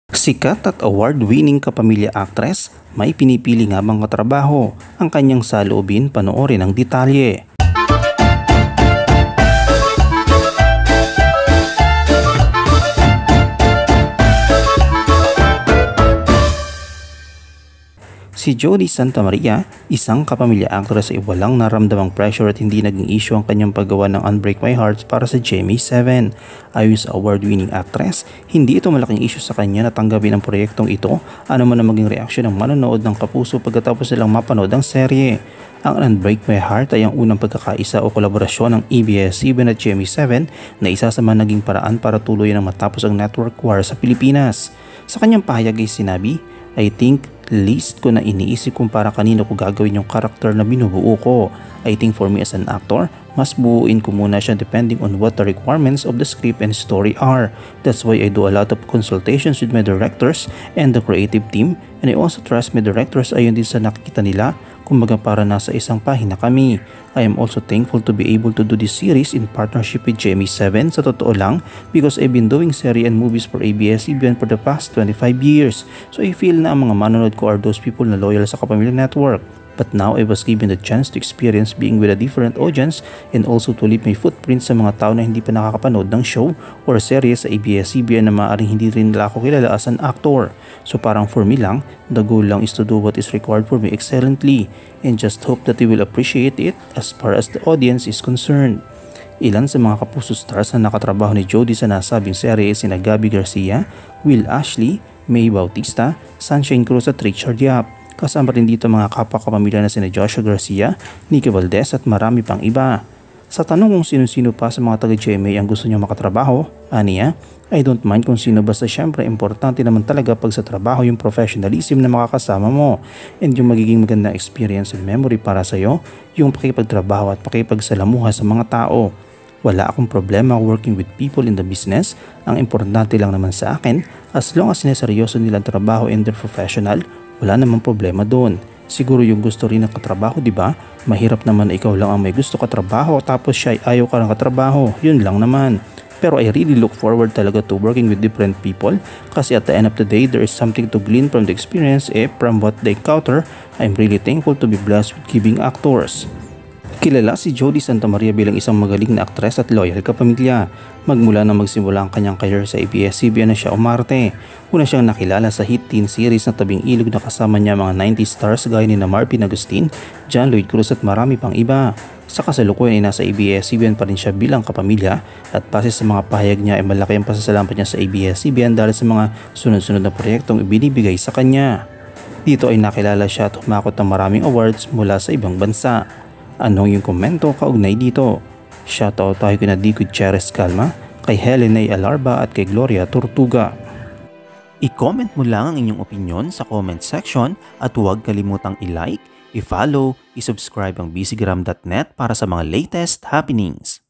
Sikat at award-winning kapamilya actress, may pinipili nga bang katrabaho? Ang kanyang saloobin, panoorin ang detalye. Si Jody Santa Maria, isang kapamilya actress ay walang naramdamang pressure at hindi naging issue ang kanyang paggawa ng Unbreak My Heart para sa GMA7. Ayon sa award-winning actress, hindi ito malaking issue sa kanya na tanggapin ang proyektong ito, ano man ang maging reaksyon ng manonood ng kapuso pagkatapos nilang mapanood ang serye. Ang Unbreak My Heart ay ang unang pagkakaisa o kolaborasyon ng ABS-CBN at GMA7 na isa sa mga naging paraan para tuluyan ang matapos ang network war sa Pilipinas. Sa kanyang pahayag ay sinabi, "I think least ko na iniisip kung para kanino ko gagawin yung karakter na binubuo ko. I think for me as an actor, mas buuin ko muna siya depending on what the requirements of the script and story are. That's why I do a lot of consultations with my directors and the creative team, and I also trust my directors ayon din sa nakikita nila, kumbaga para nasa isang pahina kami. I am also thankful to be able to do this series in partnership with GMA7 sa totoo lang because I've been doing series and movies for ABS-CBN for the past 25 years. So I feel na ang mga manonood ko are those people na loyal sa Kapamilya Network. But now I was given the chance to experience being with a different audience and also to leave my footprint sa mga tao na hindi pa nakakapanood ng show or series sa ABS-CBN na maaaring hindi rin nila ako kilala as an actor. So parang for me lang, the goal lang is to do what is required for me excellently and just hope that they will appreciate it as far as the audience is concerned." Ilan sa mga kapuso stars na nakatrabaho ni Jody sa nasabing serye sina Gabby Garcia, Will Ashley, May Bautista, Sunshine Cruz at Richard Yap. Kasama rin dito mga kapwa-kapamilya na sina Joshua Garcia, Nikki Valdez at marami pang iba. Sa tanong kung sino-sino pa sa mga taga-GMA ang gusto niya makatrabaho, aniya, "I don't mind kung sino basta syempre importante naman talaga pag sa trabaho yung professionalism na makakasama mo and yung magiging magandang experience and memory para sa'yo, yung pakipagtrabaho at pakipagsalamuha sa mga tao. Wala akong problema working with people in the business, ang importante lang naman sa akin, as long as sineseryoso nilang trabaho and they're professional, wala namang problema doon. Siguro yung gusto rin ng katrabaho, di ba? Mahirap naman na ikaw lang ang may gusto katrabaho tapos siya ay ayaw ka ng katrabaho. Yun lang naman. Pero I really look forward talaga to working with different people kasi at the end of the day, there is something to glean from the experience from what they encounter. I'm really thankful to be blessed with giving actors." Kilala si Jody Santa Maria bilang isang magaling na aktres at loyal kapamilya. Magmula na magsimula ang kanyang career sa ABS-CBN na siya umarte. Una siyang nakilala sa hit teen series na Tabing Ilog na kasama niya mga 90s stars gaya ni Marvin Agustin, John Lloyd Cruz at marami pang iba. Sa kasalukuyan ay nasa ABS-CBN pa rin siya bilang kapamilya at base sa mga pahayag niya ay malaki ang pasasalamat niya sa ABS-CBN dahil sa mga sunod-sunod na proyektong ibinibigay sa kanya. Dito ay nakilala siya at humakot ng maraming awards mula sa ibang bansa. Anong yung komento kaugnay dito? Shoutout tayo kina D. Gutierrez Calma, kay Helen A. Alarba at kay Gloria Tortuga. I-comment mo lang ang inyong opinion sa comment section at huwag kalimutang i-like, i-follow, i-subscribe ang bcgram.net para sa mga latest happenings.